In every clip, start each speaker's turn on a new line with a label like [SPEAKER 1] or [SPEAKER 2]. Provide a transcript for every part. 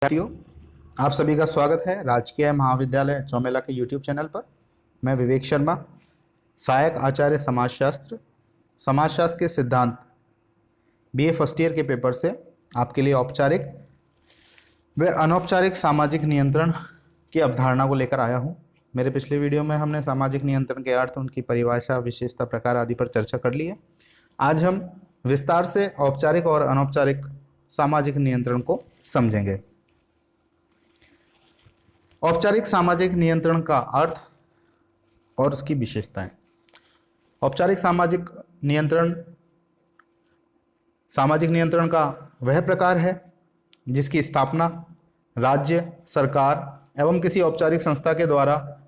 [SPEAKER 1] साथियों, आप सभी का स्वागत है राजकीय महाविद्यालय चौमेला के यूट्यूब चैनल पर। मैं विवेक शर्मा, सहायक आचार्य समाजशास्त्र के सिद्धांत बीए फर्स्ट ईयर के पेपर से आपके लिए औपचारिक व अनौपचारिक सामाजिक नियंत्रण की अवधारणा को लेकर आया हूं। मेरे पिछले वीडियो में हमने सामाजिक नियंत्रण के अर्थ, उनकी परिभाषा, विशेषता, प्रकार आदि पर चर्चा कर ली है। आज हम विस्तार से औपचारिक और अनौपचारिक सामाजिक नियंत्रण को समझेंगे। औपचारिक सामाजिक नियंत्रण का अर्थ और उसकी विशेषताएं। औपचारिक सामाजिक नियंत्रण का वह प्रकार है जिसकी स्थापना राज्य, सरकार एवं किसी औपचारिक संस्था के द्वारा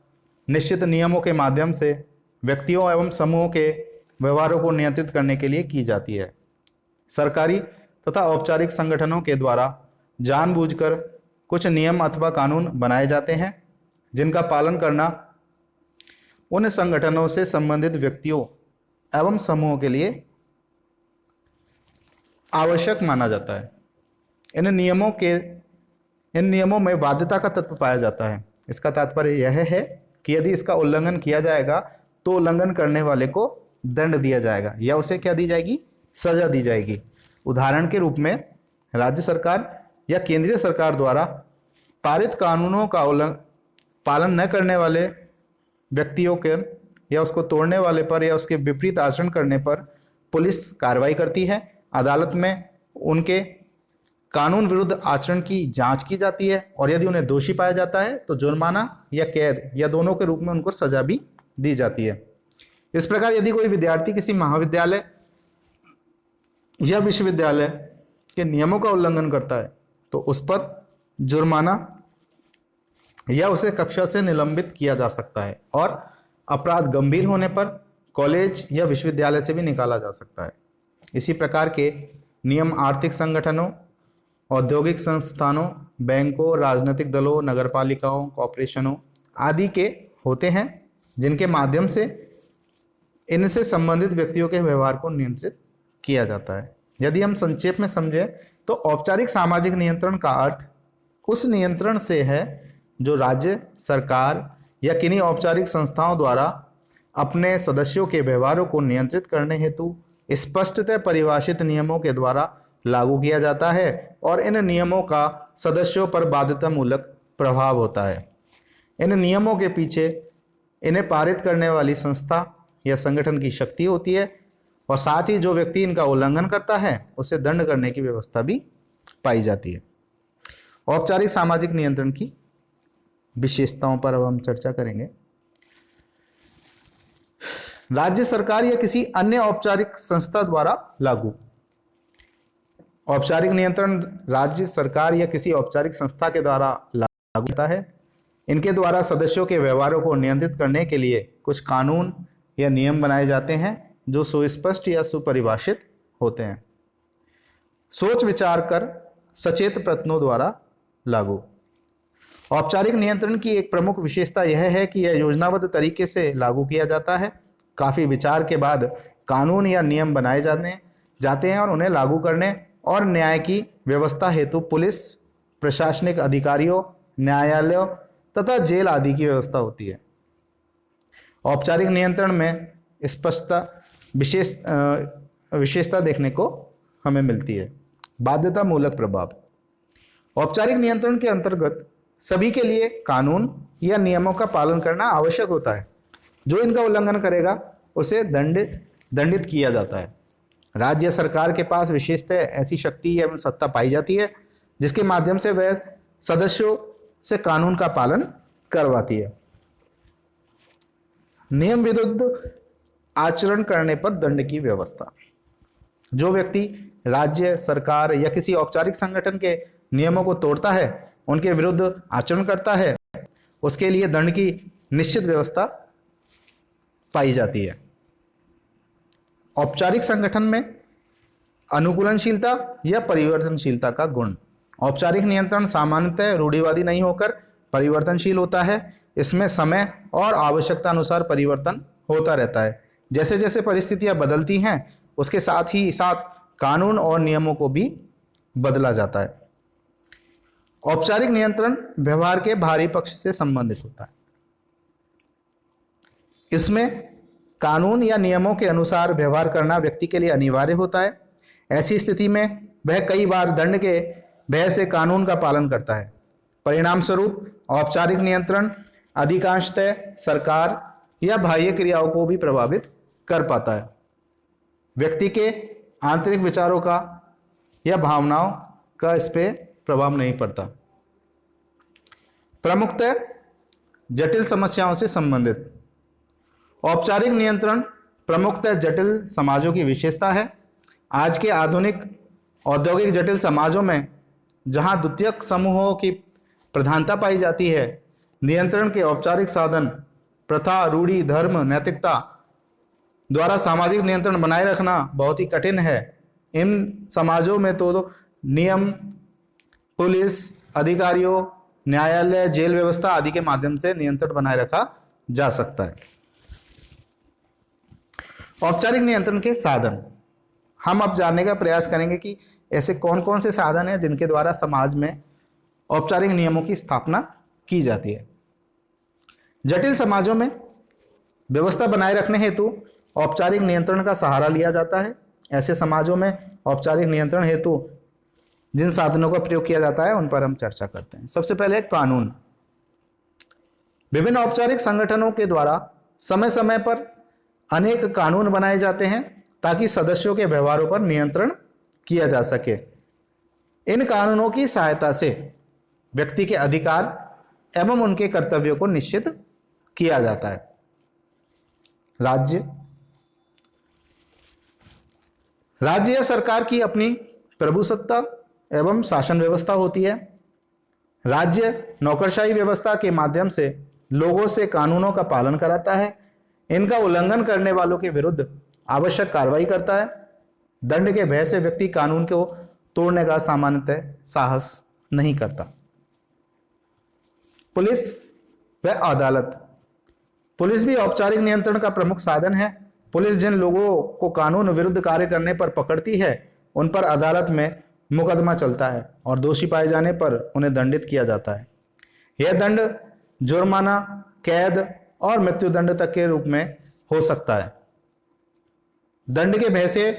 [SPEAKER 1] निश्चित नियमों के माध्यम से व्यक्तियों एवं समूहों के व्यवहारों को नियंत्रित करने के लिए की जाती है। सरकारी तथा औपचारिक संगठनों के द्वारा जानबूझकर कुछ नियम अथवा कानून बनाए जाते हैं जिनका पालन करना उन संगठनों से संबंधित व्यक्तियों एवं समूहों के लिए आवश्यक माना जाता है। इन नियमों में बाध्यता का तत्व पाया जाता है। इसका तात्पर्य यह है कि यदि इसका उल्लंघन किया जाएगा तो उल्लंघन करने वाले को दंड दिया जाएगा या उसे क्या दी जाएगी, सजा दी जाएगी। उदाहरण के रूप में राज्य सरकार या केंद्रीय सरकार द्वारा पारित कानूनों का पालन न करने वाले व्यक्तियों के या उसको तोड़ने वाले पर या उसके विपरीत आचरण करने पर पुलिस कार्रवाई करती है। अदालत में उनके कानून विरुद्ध आचरण की जांच की जाती है और यदि उन्हें दोषी पाया जाता है तो जुर्माना या कैद या दोनों के रूप में उनको सजा भी दी जाती है। इस प्रकार यदि कोई विद्यार्थी किसी महाविद्यालय या विश्वविद्यालय के नियमों का उल्लंघन करता है तो उस पर जुर्माना या उसे कक्षा से निलंबित किया जा सकता है और अपराध गंभीर होने पर कॉलेज या विश्वविद्यालय से भी निकाला जा सकता है। इसी प्रकार के नियम आर्थिक संगठनों, औद्योगिक संस्थानों, बैंकों, राजनीतिक दलों, नगरपालिकाओं, कॉरपोरेशनों आदि के होते हैं जिनके माध्यम से इनसे संबंधित व्यक्तियों के व्यवहार को नियंत्रित किया जाता है। यदि हम संक्षेप में समझें तो औपचारिक सामाजिक नियंत्रण का अर्थ उस नियंत्रण से है जो राज्य, सरकार या किन्हीं औपचारिक संस्थाओं द्वारा अपने सदस्यों के व्यवहारों को नियंत्रित करने हेतु स्पष्टतः परिभाषित नियमों के द्वारा लागू किया जाता है और इन नियमों का सदस्यों पर बाध्यतामूलक प्रभाव होता है। इन नियमों के पीछे इन्हें पारित करने वाली संस्था या संगठन की शक्ति होती है और साथ ही जो व्यक्ति इनका उल्लंघन करता है उसे दंड करने की व्यवस्था भी पाई जाती है। औपचारिक सामाजिक नियंत्रण की विशेषताओं पर अब हम चर्चा करेंगे। राज्य सरकार या किसी अन्य औपचारिक संस्था द्वारा लागू। औपचारिक नियंत्रण राज्य सरकार या किसी औपचारिक संस्था के द्वारा लागू होता है। इनके द्वारा सदस्यों के व्यवहारों को नियंत्रित करने के लिए कुछ कानून या नियम बनाए जाते हैं जो सुस्पष्ट या सुपरिभाषित होते हैं। सोच विचार कर सचेत प्रयत्नों द्वारा लागू। औपचारिक नियंत्रण की एक प्रमुख विशेषता यह है कि यह योजनाबद्ध तरीके से लागू किया जाता है। काफी विचार के बाद कानून या नियम बनाए जाते हैं और उन्हें लागू करने और न्याय की व्यवस्था हेतु पुलिस, प्रशासनिक अधिकारियों, न्यायालयों तथा जेल आदि की व्यवस्था होती है। औपचारिक नियंत्रण में स्पष्टता विशेषता देखने को हमें मिलती है। बाध्यतामूलक प्रभाव। औपचारिक नियंत्रण के अंतर्गत सभी के लिए कानून या नियमों का पालन करना आवश्यक होता है। जो इनका उल्लंघन करेगा उसे दंडित किया जाता है। राज्य सरकार के पास विशेषतः ऐसी शक्ति एवं सत्ता पाई जाती है जिसके माध्यम से वह सदस्यों से कानून का पालन करवाती है। नियम विरुद्ध आचरण करने पर दंड की व्यवस्था। जो व्यक्ति राज्य, सरकार या किसी औपचारिक संगठन के नियमों को तोड़ता है, उनके विरुद्ध आचरण करता है, उसके लिए दंड की निश्चित व्यवस्था पाई जाती है। औपचारिक संगठन में अनुकूलनशीलता या परिवर्तनशीलता का गुण। औपचारिक नियंत्रण सामान्यतः रूढ़िवादी नहीं होकर परिवर्तनशील होता है। इसमें समय और आवश्यकता अनुसार परिवर्तन होता रहता है। जैसे जैसे परिस्थितियां बदलती हैं उसके साथ ही साथ कानून और नियमों को भी बदला जाता है। औपचारिक नियंत्रण व्यवहार के बाहरी पक्ष से संबंधित होता है। इसमें कानून या नियमों के अनुसार व्यवहार करना व्यक्ति के लिए अनिवार्य होता है। ऐसी स्थिति में वह कई बार दंड के भय से कानून का पालन करता है। परिणाम स्वरूप औपचारिक नियंत्रण अधिकांशतः सरकार या बाह्य क्रियाओं को भी प्रभावित कर पाता है। व्यक्ति के आंतरिक विचारों का या भावनाओं का इस पे प्रभाव नहीं पड़ता। प्रमुखतः जटिल समस्याओं से संबंधित औपचारिक नियंत्रण प्रमुखतः जटिल समाजों की विशेषता है। आज के आधुनिक औद्योगिक जटिल समाजों में जहां द्वितीयक समूहों की प्रधानता पाई जाती है, नियंत्रण के औपचारिक साधन प्रथा, रूढ़ि, धर्म, नैतिकता द्वारा सामाजिक नियंत्रण बनाए रखना बहुत ही कठिन है। इन समाजों में तो नियम, पुलिस अधिकारियों, न्यायालय, जेल व्यवस्था आदि के माध्यम से नियंत्रण बनाए रखा जा सकता है। औपचारिक नियंत्रण के साधन हम अब जानने का प्रयास करेंगे कि ऐसे कौन कौन से साधन हैं जिनके द्वारा समाज में औपचारिक नियमों की स्थापना की जाती है। जटिल समाजों में व्यवस्था बनाए रखने हेतु औपचारिक नियंत्रण का सहारा लिया जाता है। ऐसे समाजों में औपचारिक नियंत्रण हेतु जिन साधनों का प्रयोग किया जाता है उन पर हम चर्चा करते हैं। सबसे पहले कानून। विभिन्न औपचारिक संगठनों के द्वारा समय समय पर अनेक कानून बनाए जाते हैं ताकि सदस्यों के व्यवहारों पर नियंत्रण किया जा सके। इन कानूनों की सहायता से व्यक्ति के अधिकार एवं उनके कर्तव्यों को निश्चित किया जाता है। राज्य या सरकार की अपनी प्रभुसत्ता एवं शासन व्यवस्था होती है। राज्य नौकरशाही व्यवस्था के माध्यम से लोगों से कानूनों का पालन कराता है। इनका उल्लंघन करने वालों के विरुद्ध आवश्यक कार्रवाई करता है। दंड के भय से व्यक्ति कानून को तोड़ने का सामान्यतः साहस नहीं करता। पुलिस व अदालत। पुलिस भी औपचारिक नियंत्रण का प्रमुख साधन है। पुलिस जिन लोगों को कानून विरुद्ध कार्य करने पर पकड़ती है उन पर अदालत में मुकदमा चलता है और दोषी पाए जाने पर उन्हें दंडित किया जाता है। यह दंड जुर्माना, कैद और मृत्युदंड तक के रूप में हो सकता है। दंड के भय से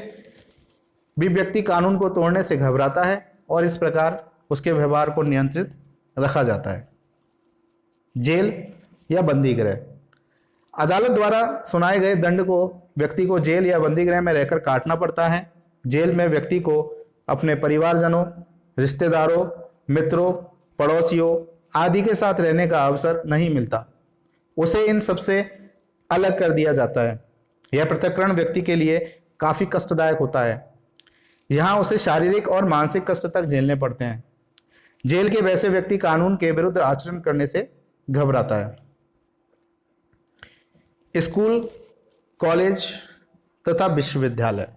[SPEAKER 1] भी व्यक्ति कानून को तोड़ने से घबराता है और इस प्रकार उसके व्यवहार को नियंत्रित रखा जाता है। जेल या बंदी गृह। अदालत द्वारा सुनाए गए दंड को व्यक्ति को जेल या बंदी गृह में रहकर काटना पड़ता है। जेल में व्यक्ति को अपने परिवारजनों, रिश्तेदारों, मित्रों, पड़ोसियों आदि के साथ रहने का अवसर नहीं मिलता। उसे इन सबसे अलग कर दिया जाता है। यह पृथक्करण व्यक्ति के लिए काफी कष्टदायक होता है। यहाँ उसे शारीरिक और मानसिक कष्ट तक झेलने पड़ते हैं। जेल के वैसे व्यक्ति कानून के विरुद्ध आचरण करने से घबराता है। स्कूल, कॉलेज तथा विश्वविद्यालय,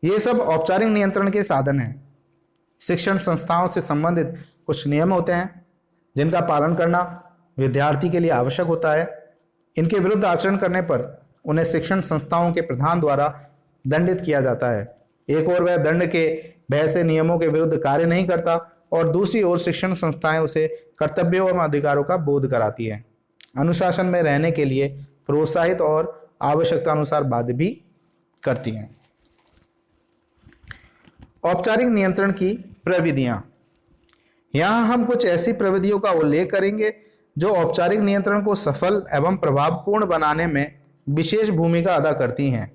[SPEAKER 1] ये सब औपचारिक नियंत्रण के साधन हैं। शिक्षण संस्थाओं से संबंधित कुछ नियम होते हैं जिनका पालन करना विद्यार्थी के लिए आवश्यक होता है। इनके विरुद्ध आचरण करने पर उन्हें शिक्षण संस्थाओं के प्रधान द्वारा दंडित किया जाता है। एक ओर वह दंड के भय से नियमों के विरुद्ध कार्य नहीं करता और दूसरी ओर शिक्षण संस्थाएं उसे कर्तव्यों एवं अधिकारों का बोध कराती है, अनुशासन में रहने के लिए प्रोत्साहित और आवश्यकता अनुसार बाध्य भी करती हैं। औपचारिक नियंत्रण की प्रविधियां। यहां हम कुछ ऐसी प्रविधियों का उल्लेख करेंगे जो औपचारिक नियंत्रण को सफल एवं प्रभावपूर्ण बनाने में विशेष भूमिका अदा करती हैं।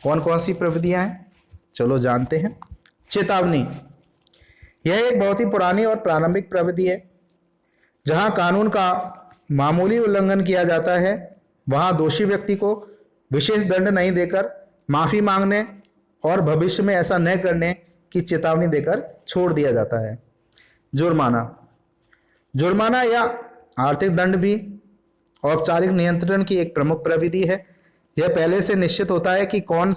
[SPEAKER 1] कौन कौन सी प्रविधियां हैं, चलो जानते हैं। चेतावनी। यह एक बहुत ही पुरानी और प्रारंभिक प्रविधि है। जहां कानून का मामूली उल्लंघन किया जाता है वहां दोषी व्यक्ति को विशेष दंड नहीं देकर माफी मांगने और भविष्य में ऐसा न करने की चेतावनी देकर छोड़ दिया जाता है। जुर्माना। जुर्माना या आर्थिक दंड भी औपचारिक नियंत्रण की एक प्रमुख प्रविधि है। यह पहले से निश्चित होता है कि कौन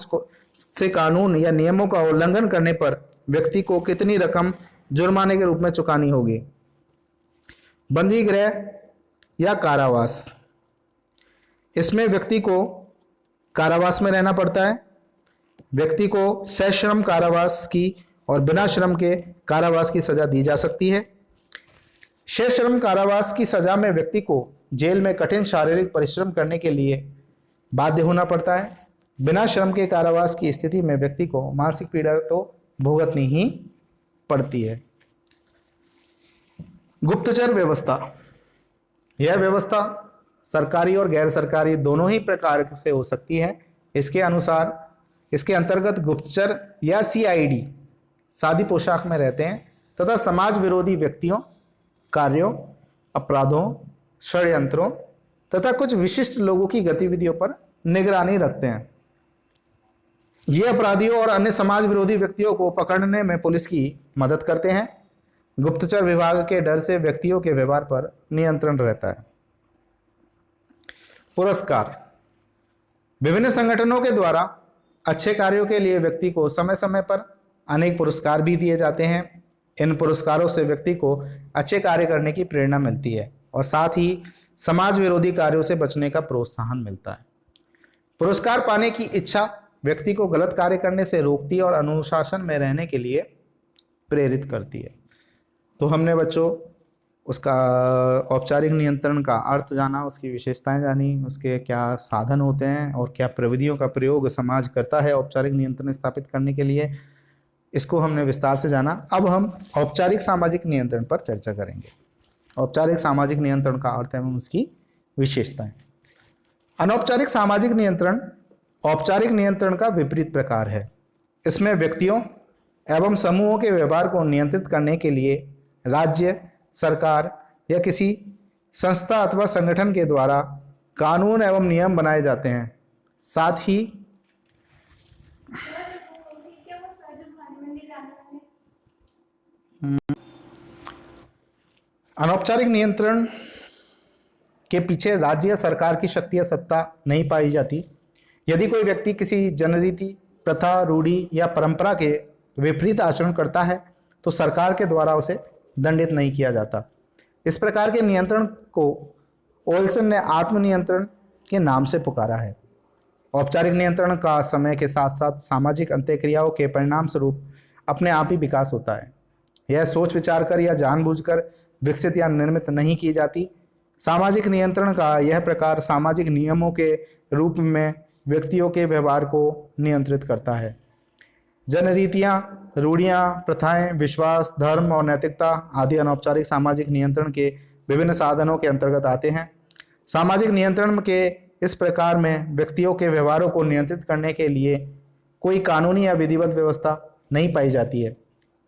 [SPEAKER 1] से कानून या नियमों का उल्लंघन करने पर व्यक्ति को कितनी रकम जुर्माने के रूप में चुकानी होगी। बंदी गृह या कारावास। इसमें व्यक्ति को कारावास में रहना पड़ता है। व्यक्ति को सश्रम कारावास की और बिना श्रम के कारावास की सजा दी जा सकती है। सश्रम कारावास की सजा में व्यक्ति को जेल में कठिन शारीरिक परिश्रम करने के लिए बाध्य होना पड़ता है। बिना श्रम के कारावास की स्थिति में व्यक्ति को मानसिक पीड़ा तो भुगतनी ही पड़ती है। गुप्तचर व्यवस्था, यह व्यवस्था सरकारी और गैर सरकारी दोनों ही प्रकार से हो सकती है। इसके अंतर्गत गुप्तचर या सीआईडी सादी पोशाक में रहते हैं तथा समाज विरोधी व्यक्तियों, कार्यों, अपराधों, षड्यंत्रों तथा कुछ विशिष्ट लोगों की गतिविधियों पर निगरानी रखते हैं। ये अपराधियों और अन्य समाज विरोधी व्यक्तियों को पकड़ने में पुलिस की मदद करते हैं। गुप्तचर विभाग के डर से व्यक्तियों के व्यवहार पर नियंत्रण रहता है। पुरस्कार, विभिन्न संगठनों के द्वारा अच्छे कार्यों के लिए व्यक्ति को समय समय पर अनेक पुरस्कार भी दिए जाते हैं। इन पुरस्कारों से व्यक्ति को अच्छे कार्य करने की प्रेरणा मिलती है और साथ ही समाज विरोधी कार्यों से बचने का प्रोत्साहन मिलता है। पुरस्कार पाने की इच्छा व्यक्ति को गलत कार्य करने से रोकती है और अनुशासन में रहने के लिए प्रेरित करती है। तो हमने बच्चों उसका औपचारिक नियंत्रण का अर्थ जाना, उसकी विशेषताएं जानी, उसके क्या साधन होते हैं और क्या प्रविधियों का प्रयोग समाज करता है औपचारिक नियंत्रण स्थापित करने के लिए, इसको हमने विस्तार से जाना। अब हम औपचारिक सामाजिक नियंत्रण पर चर्चा करेंगे। औपचारिक सामाजिक नियंत्रण का अर्थ एवं उसकी विशेषताएं। अनौपचारिक सामाजिक नियंत्रण औपचारिक नियंत्रण का विपरीत प्रकार है। इसमें व्यक्तियों एवं समूहों के व्यवहार को नियंत्रित करने के लिए राज्य, सरकार या किसी संस्था अथवा संगठन के द्वारा कानून एवं नियम बनाए जाते हैं। साथ ही अनौपचारिक नियंत्रण के पीछे राज्य या सरकार की शक्ति या सत्ता नहीं पाई जाती। यदि कोई व्यक्ति किसी जनरीति, प्रथा, रूढ़ी या परंपरा के विपरीत आचरण करता है तो सरकार के द्वारा उसे दंडित नहीं किया जाता। इस प्रकार के नियंत्रण को ओल्सन ने आत्मनियंत्रण के नाम से पुकारा है। औपचारिक नियंत्रण का समय के साथ साथ सामाजिक अंत्यक्रियाओं के परिणाम स्वरूप अपने आप ही विकास होता है। यह सोच विचार कर या जानबूझकर विकसित या निर्मित नहीं की जाती। सामाजिक नियंत्रण का यह प्रकार सामाजिक नियमों के रूप में व्यक्तियों के व्यवहार को नियंत्रित करता है। जनरीतियाँ, रूढ़ियाँ, प्रथाएं, विश्वास, धर्म और नैतिकता आदि अनौपचारिक सामाजिक नियंत्रण के विभिन्न साधनों के अंतर्गत आते हैं। सामाजिक नियंत्रण के इस प्रकार में व्यक्तियों के व्यवहारों को नियंत्रित करने के लिए कोई कानूनी या विधिवत व्यवस्था नहीं पाई जाती है।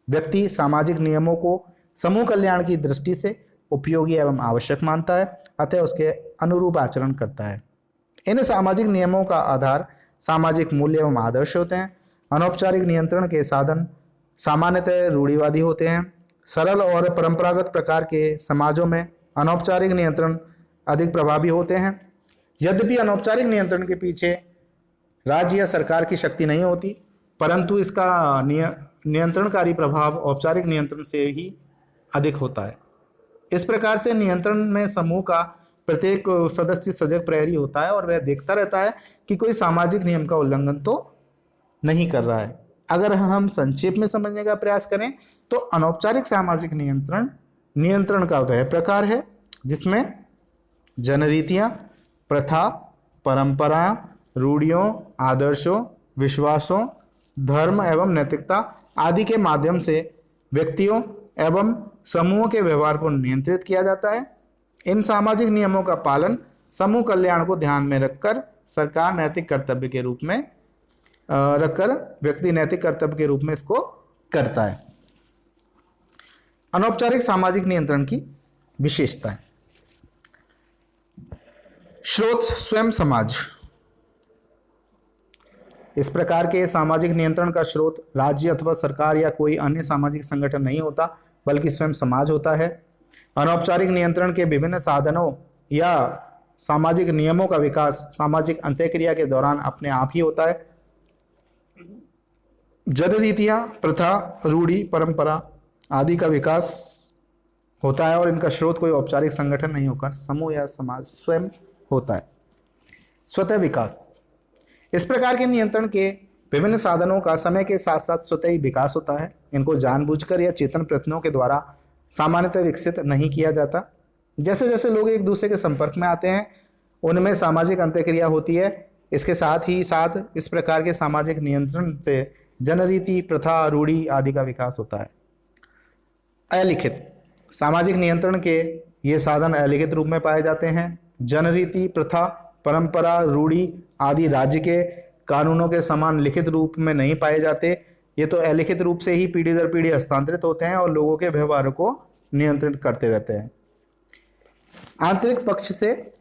[SPEAKER 1] व्यक्ति सामाजिक नियमों को समूह कल्याण की दृष्टि से उपयोगी एवं आवश्यक मानता है, अतः उसके अनुरूप आचरण करता है। इन सामाजिक नियमों का आधार सामाजिक मूल्य एवं आदर्श होते हैं। अनौपचारिक नियंत्रण के साधन सामान्यतः रूढ़िवादी होते हैं। सरल और परंपरागत प्रकार के समाजों में अनौपचारिक नियंत्रण अधिक प्रभावी होते हैं। यद्यपि अनौपचारिक नियंत्रण के पीछे राज्य या सरकार की शक्ति नहीं होती, परंतु इसका नियंत्रणकारी प्रभाव औपचारिक नियंत्रण से ही अधिक होता है। इस प्रकार से नियंत्रण में समूह का प्रत्येक सदस्य सजग प्रहरी होता है और वह देखता रहता है कि कोई सामाजिक नियम का उल्लंघन तो नहीं कर रहा है। अगर हम संक्षेप में समझने का प्रयास करें तो अनौपचारिक सामाजिक नियंत्रण का वह प्रकार है जिसमें जनरीतियाँ, प्रथा, परंपरा, रूढ़ियों, आदर्शों, विश्वासों, धर्म एवं नैतिकता आदि के माध्यम से व्यक्तियों एवं समूहों के व्यवहार को नियंत्रित किया जाता है। इन सामाजिक नियमों का पालन समूह कल्याण को ध्यान में रखकर सरकार नैतिक कर्तव्य के रूप में व्यक्ति नैतिक कर्तव्य के रूप में इसको करता है। अनौपचारिक सामाजिक नियंत्रण की विशेषताएं। स्रोत स्वयं समाज। इस प्रकार के सामाजिक नियंत्रण का स्रोत राज्य अथवा सरकार या कोई अन्य सामाजिक संगठन नहीं होता, बल्कि स्वयं समाज होता है। अनौपचारिक नियंत्रण के विभिन्न साधनों या सामाजिक नियमों का विकास सामाजिक अंत्यक्रिया के दौरान अपने आप ही होता है। जनरीतियाँ, प्रथा, रूढ़ी, परंपरा आदि का विकास होता है और इनका स्रोत कोई औपचारिक संगठन नहीं होकर समूह या समाज स्वयं होता है। स्वतः विकास। इस प्रकार के नियंत्रण के विभिन्न साधनों का समय के साथ साथ स्वतः ही विकास होता है। इनको जानबूझकर या चेतन प्रयत्नों के द्वारा सामान्यतः विकसित नहीं किया जाता। जैसे जैसे लोग एक दूसरे के संपर्क में आते हैं उनमें सामाजिक अंतःक्रिया होती है। इसके साथ ही साथ इस प्रकार के सामाजिक नियंत्रण से जनरीति, प्रथा, रूढ़ी आदि का विकास होता है। अलिखित सामाजिक नियंत्रण के ये साधन अलिखित रूप में पाए जाते हैं। जनरीति, प्रथा, परंपरा, रूढ़ी आदि राज्य के कानूनों के समान लिखित रूप में नहीं पाए जाते। ये तो अलिखित रूप से ही पीढ़ी दर पीढ़ी हस्तांतरित होते हैं और लोगों के व्यवहार को नियंत्रित करते रहते हैं। आंतरिक पक्ष से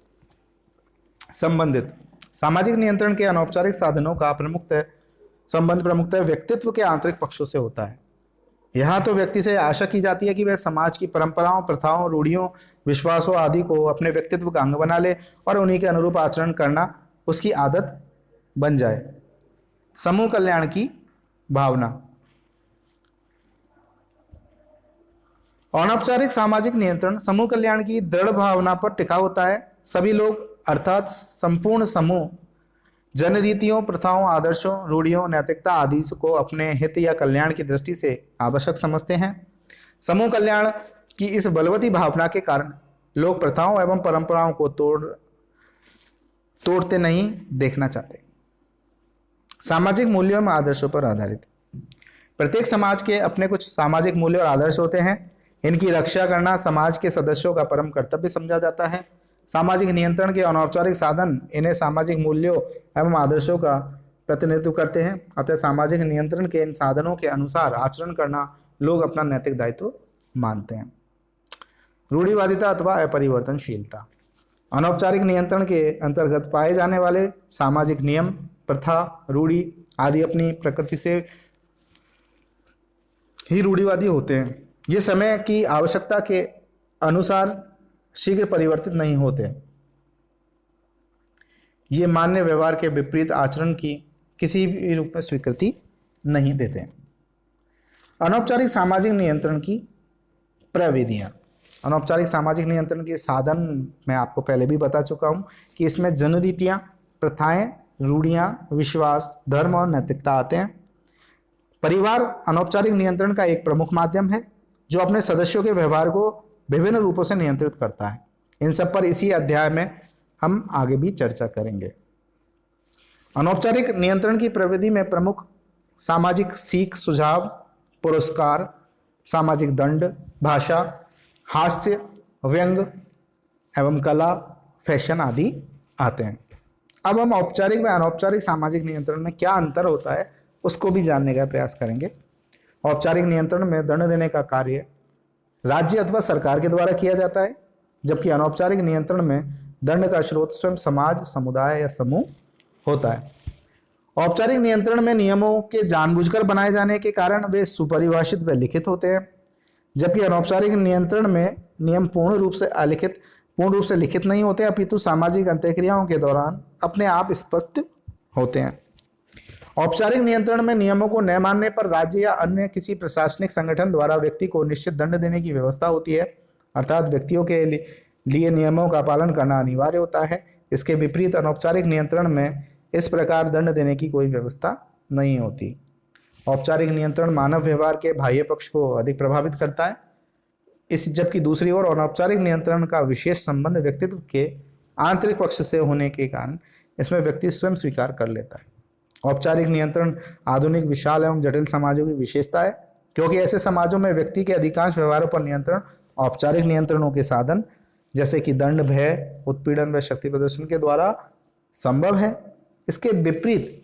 [SPEAKER 1] संबंधित सामाजिक नियंत्रण के अनौपचारिक साधनों का प्रमुखतः व्यक्तित्व के आंतरिक पक्षों से होता है। यहाँ तो व्यक्ति से आशा की जाती है कि वह समाज की परंपराओं, प्रथाओं, रूढ़ियों, विश्वासों आदि को अपने व्यक्तित्व का अंग बना ले और उन्हीं के अनुरूप आचरण करना उसकी आदत बन जाए। समूह कल्याण की भावना। अनौपचारिक सामाजिक नियंत्रण समूह कल्याण की दृढ़ भावना पर टिका होता है। सभी लोग अर्थात संपूर्ण समूह जनरीतियों, प्रथाओं, आदर्शों, रूढ़ियों, नैतिकता आदि को अपने हित या कल्याण की दृष्टि से आवश्यक समझते हैं। समूह कल्याण की इस बलवती भावना के कारण लोग प्रथाओं एवं परंपराओं को तोड़ते नहीं देखना चाहते। सामाजिक मूल्यों एवं आदर्शों पर आधारित प्रत्येक समाज के अपने कुछ सामाजिक मूल्य और आदर्श होते हैं। इनकी रक्षा करना समाज के सदस्यों का परम कर्तव्य समझा जाता है। सामाजिक नियंत्रण के अनौपचारिक साधन इन्हें सामाजिक मूल्यों एवं आदर्शों का प्रतिनिधित्व करते हैं। अतः सामाजिक नियंत्रण के इन साधनों के अनुसार आचरण करना लोग अपना नैतिक दायित्व मानते हैं। रूढ़िवादिता अथवा अपरिवर्तनशीलता अनौपचारिक नियंत्रण के अंतर्गत पाए जाने वाले सामाजिक नियम, प्रथा, रूढ़ी आदि अपनी प्रकृति से ही रूढ़िवादी होते हैं। ये समय की आवश्यकता के अनुसार शीघ्र परिवर्तित नहीं होते। ये मान्य व्यवहार के विपरीत आचरण की किसी भी रूप में स्वीकृति नहीं देते। अनौपचारिक सामाजिक नियंत्रण की प्रविधियां। अनौपचारिक सामाजिक नियंत्रण के साधन मैं आपको पहले भी बता चुका हूं कि इसमें जनरीतियां, प्रथाएं, रूढ़ियां, विश्वास, धर्म और नैतिकता आते हैं। परिवार अनौपचारिक नियंत्रण का एक प्रमुख माध्यम है जो अपने सदस्यों के व्यवहार को विभिन्न रूपों से नियंत्रित करता है। इन सब पर इसी अध्याय में हम आगे भी चर्चा करेंगे। अनौपचारिक नियंत्रण की प्रविधि में प्रमुख सामाजिक सीख, सुझाव, पुरस्कार, सामाजिक दंड, भाषा, हास्य, व्यंग एवं कला, फैशन आदि आते हैं। अब हम औपचारिक व अनौपचारिक सामाजिक नियंत्रण में क्या अंतर होता है उसको भी जानने का प्रयास करेंगे। औपचारिक नियंत्रण में दंड देने का कार्य राज्य अथवा सरकार के द्वारा किया जाता है, जबकि अनौपचारिक नियंत्रण में दंड का स्रोत स्वयं समाज, समुदाय या समूह होता है। औपचारिक नियंत्रण में नियमों के जानबूझकर बनाए जाने के कारण वे सुपरिभाषित व लिखित होते हैं, जबकि अनौपचारिक नियंत्रण में नियम पूर्ण रूप से लिखित नहीं होते, अपितु सामाजिक अंतःक्रियाओं के दौरान अपने आप स्पष्ट होते हैं। औपचारिक नियंत्रण में नियमों को न मानने पर राज्य या अन्य किसी प्रशासनिक संगठन द्वारा व्यक्ति को निश्चित दंड देने की व्यवस्था होती है, अर्थात व्यक्तियों के लिए नियमों का पालन करना अनिवार्य होता है। इसके विपरीत अनौपचारिक नियंत्रण में इस प्रकार दंड देने की कोई व्यवस्था नहीं होती। औपचारिक नियंत्रण मानव व्यवहार के बाह्य पक्ष को अधिक प्रभावित करता है, जबकि दूसरी ओर अनौपचारिक नियंत्रण का विशेष संबंध व्यक्तित्व के आंतरिक पक्ष से होने के कारण इसमें व्यक्ति स्वयं स्वीकार कर लेता है। औपचारिक नियंत्रण आधुनिक, विशाल एवं जटिल समाजों की विशेषता है, क्योंकि ऐसे समाजों में व्यक्ति के अधिकांश व्यवहारों पर नियंत्रण औपचारिक नियंत्रणों के साधन जैसे कि दंड, भय, उत्पीड़न व शक्ति प्रदर्शन के द्वारा संभव है। इसके विपरीत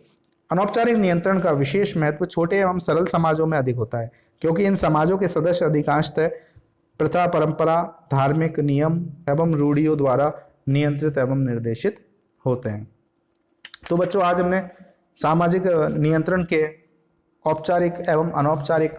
[SPEAKER 1] अनौपचारिक नियंत्रण का विशेष महत्व छोटे एवं सरल समाजों में अधिक होता है, क्योंकि इन समाजों के सदस्य अधिकांशतः प्रथा, परंपरा, धार्मिक नियम एवं रूढ़ियों द्वारा नियंत्रित एवं निर्देशित होते हैं। तो बच्चों, आज हमने सामाजिक नियंत्रण के औपचारिक एवं अनौपचारिक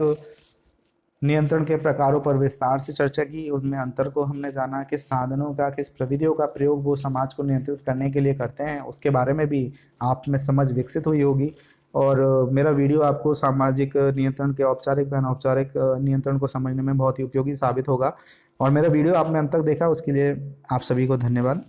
[SPEAKER 1] नियंत्रण के प्रकारों पर विस्तार से चर्चा की। उसमें अंतर को हमने जाना, किस साधनों का, किस प्रविधियों का प्रयोग वो समाज को नियंत्रित करने के लिए करते हैं, उसके बारे में भी आप में समझ विकसित हुई होगी। और मेरा वीडियो आपको सामाजिक नियंत्रण के औपचारिक व अनौपचारिक नियंत्रण को समझने में बहुत ही उपयोगी साबित होगा। और मेरा वीडियो आपने अंत तक देखा, उसके लिए आप सभी को धन्यवाद।